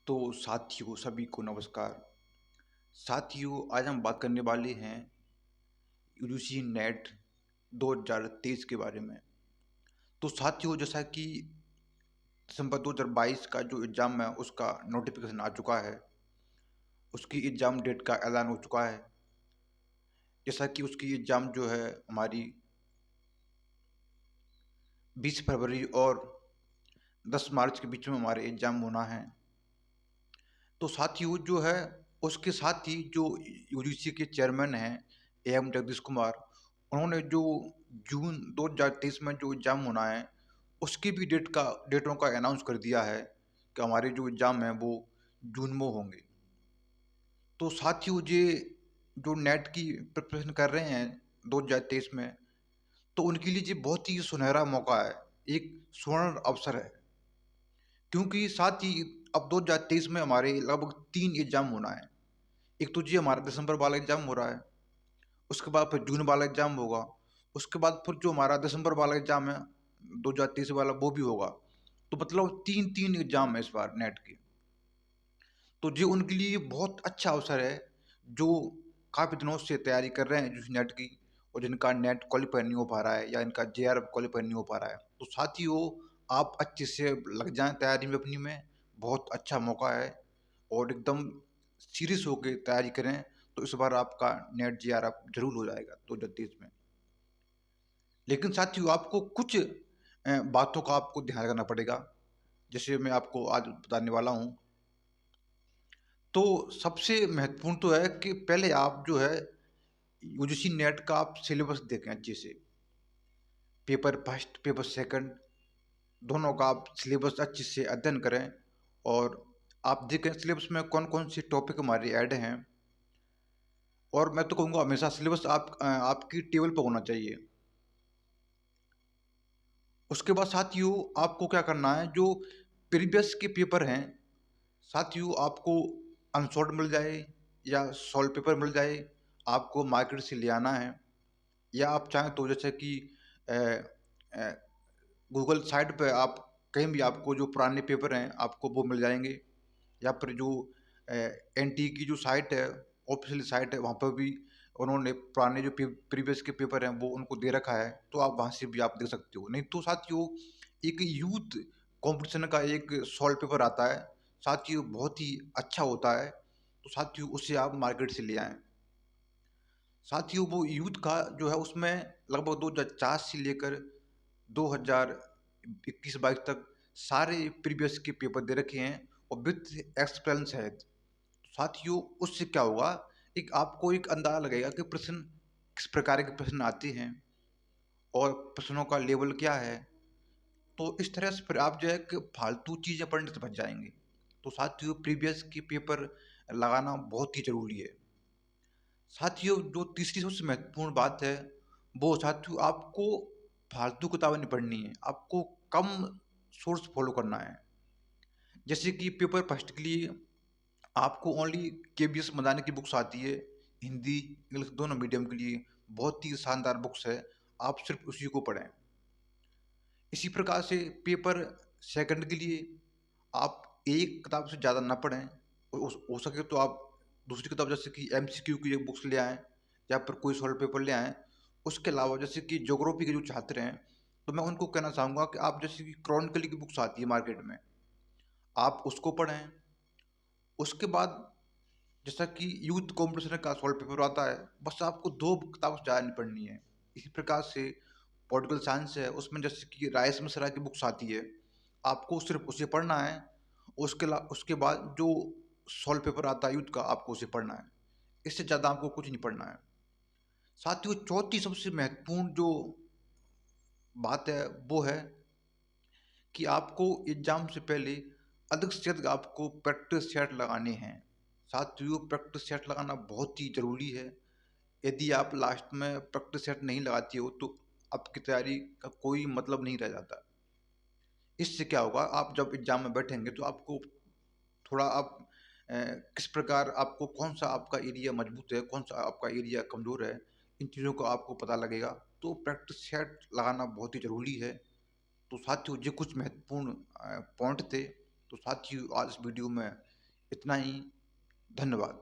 तो साथियों सभी को नमस्कार। साथियों आज हम बात करने वाले हैं यूजीसी नेट 2023 के बारे में। तो साथियों जैसा कि दिसंबर 2022 का जो एग्ज़ाम है उसका नोटिफिकेशन आ चुका है। उसकी एग्ज़ाम डेट का ऐलान हो चुका है। जैसा कि उसकी एग्ज़ाम जो है हमारी 20 फरवरी और 10 मार्च के बीच में हमारे एग्ज़ाम होना है। तो साथियों जो है उसके साथ ही जो यूजीसी के चेयरमैन हैं एम जगदीश कुमार, उन्होंने जो जून 2023 में जो एग्ज़ाम होना है उसकी भी डेटों का अनाउंस कर दिया है कि हमारे जो एग्ज़ाम हैं वो जून में होंगे। तो साथियों ये जो नेट की प्रिपरेशन कर रहे हैं 2023 में, तो उनके लिए ये बहुत ही सुनहरा मौका है, एक स्वर्ण अवसर है। क्योंकि साथ ही अब 2023 में हमारे लगभग 3 एग्ज़ाम होना है। एक तो जी हमारा दिसंबर वाला एग्ज़ाम हो रहा है, उसके बाद फिर जून वाला एग्ज़ाम होगा, उसके बाद फिर जो हमारा दिसंबर वाला एग्ज़ाम है 2023 वाला वो भी होगा। तो मतलब 3-3 एग्ज़ाम है इस बार नेट के। तो ये उनके लिए बहुत अच्छा अवसर है जो काफ़ी दिनों से तैयारी कर रहे हैं जिस नेट की, और जिनका नेट क्वालीफाई नहीं हो पा रहा है या इनका जेआरएफ क्वालीफाई नहीं हो पा रहा है। तो साथियों आप अच्छे से लग जाएँ तैयारी में अपनी में, बहुत अच्छा मौका है और एकदम सीरियस होके तैयारी करें तो इस बार आपका नेट जेआरएफ ज़रूर हो जाएगा 2023 में। लेकिन साथियों आपको कुछ बातों का आपको ध्यान रखना पड़ेगा, जैसे मैं आपको आज बताने वाला हूँ। तो सबसे महत्वपूर्ण तो है कि पहले आप जो है यूजीसी नेट का आप सिलेबस देखें अच्छे से। पेपर फर्स्ट, पेपर सेकंड दोनों का आप सिलेबस अच्छे से अध्ययन करें और आप देखें सिलेबस में कौन-कौन से टॉपिक हमारे ऐड हैं। और मैं तो कहूँगा हमेशा सिलेबस आपकी टेबल पे होना चाहिए। उसके बाद साथियों आपको क्या करना है, जो प्रीवियस के पेपर हैं, साथियों आपको अनसॉल्ड मिल जाए या सॉल्व पेपर मिल जाए, आपको मार्केट से ले आना है। या आप चाहें तो जैसे कि अ अ, गूगल साइट पे आप कहीं भी आपको जो पुराने पेपर हैं आपको वो मिल जाएँगे, या फिर जो एनटीए की जो साइट है, ऑफ़िशियल साइट है, वहाँ पर भी उन्होंने पुराने जो प्रीवियस के पेपर हैं वो उनको दे रखा है, तो आप वहाँ से भी आप देख सकते हो। नहीं तो साथियों एक यूथ कॉम्पिटिशन का एक सॉल्व पेपर आता है, साथियों बहुत ही अच्छा होता है, तो साथियों उसे आप मार्केट से ले आएँ। साथियों वो यूथ का जो है उसमें लगभग 2004 से लेकर 2021-22 तक सारे प्रीवियस के पेपर दे रखे हैं और विथ एक्सपीरियंस है। साथियों उससे क्या होगा, एक आपको एक अंदाजा लगेगा कि प्रश्न किस प्रकार के प्रश्न आते हैं और प्रश्नों का लेवल क्या है। तो इस तरह से फिर आप जो है कि फालतू चीज़ें पढ़ने से बच जाएंगे। तो साथियों प्रीवियस के पेपर लगाना बहुत ही ज़रूरी है। साथियों जो तीसरी सबसे महत्वपूर्ण बात है, वो साथियों आपको फालतू किताबें नहीं पढ़नी है, आपको कम सोर्स फॉलो करना है। जैसे कि पेपर फर्स्ट के लिए आपको ओनली केबीएस मदानी की बुक्स आती है, हिंदी इंग्लिश दोनों मीडियम के लिए बहुत ही शानदार बुक्स है, आप सिर्फ उसी को पढ़ें। इसी प्रकार से पेपर सेकंड के लिए आप एक किताब से ज़्यादा ना पढ़ें, हो सके तो आप दूसरी किताब जैसे कि एमसीक्यू की एक बुक्स ले आएँ या फिर कोई सॉल्व पेपर ले आएँ। उसके अलावा जैसे कि ज्योग्राफी के जो छात्र हैं, तो मैं उनको कहना चाहूँगा कि आप जैसे कि क्रॉनिकल की बुक्स आती है मार्केट में, आप उसको पढ़ें। उसके बाद जैसा कि यूथ कॉम्पिटिशन का सॉल्व पेपर आता है, बस आपको 2 किताबों से ज़्यादा नहीं पढ़नी है। इसी प्रकार से पॉलिटिकल साइंस है, उसमें जैसे कि राइस मिश्रा की बुक्स आती है, आपको सिर्फ़ उसे पढ़ना है। उसके बाद जो सॉल्व पेपर आता है यूथ का, आपको उसे पढ़ना है। इससे ज़्यादा आपको कुछ नहीं पढ़ना है। साथियों चौथी सबसे महत्वपूर्ण जो बात है, वो है कि आपको एग्ज़ाम से पहले अधिक से अधिक आपको प्रैक्टिस सेट लगाने हैं। साथियों प्रैक्टिस सेट लगाना बहुत ही ज़रूरी है। यदि आप लास्ट में प्रैक्टिस सेट नहीं लगाते हो तो आपकी तैयारी का कोई मतलब नहीं रह जाता। इससे क्या होगा, आप जब एग्ज़ाम में बैठेंगे तो आपको थोड़ा आप किस प्रकार आपको कौन-सा आपका एरिया मजबूत है, कौन-सा आपका एरिया कमज़ोर है, इन चीज़ों का आपको पता लगेगा। तो प्रैक्टिस सेट लगाना बहुत ही ज़रूरी है। तो साथियों ये कुछ महत्वपूर्ण पॉइंट थे। तो साथियों आज इस वीडियो में इतना ही। धन्यवाद।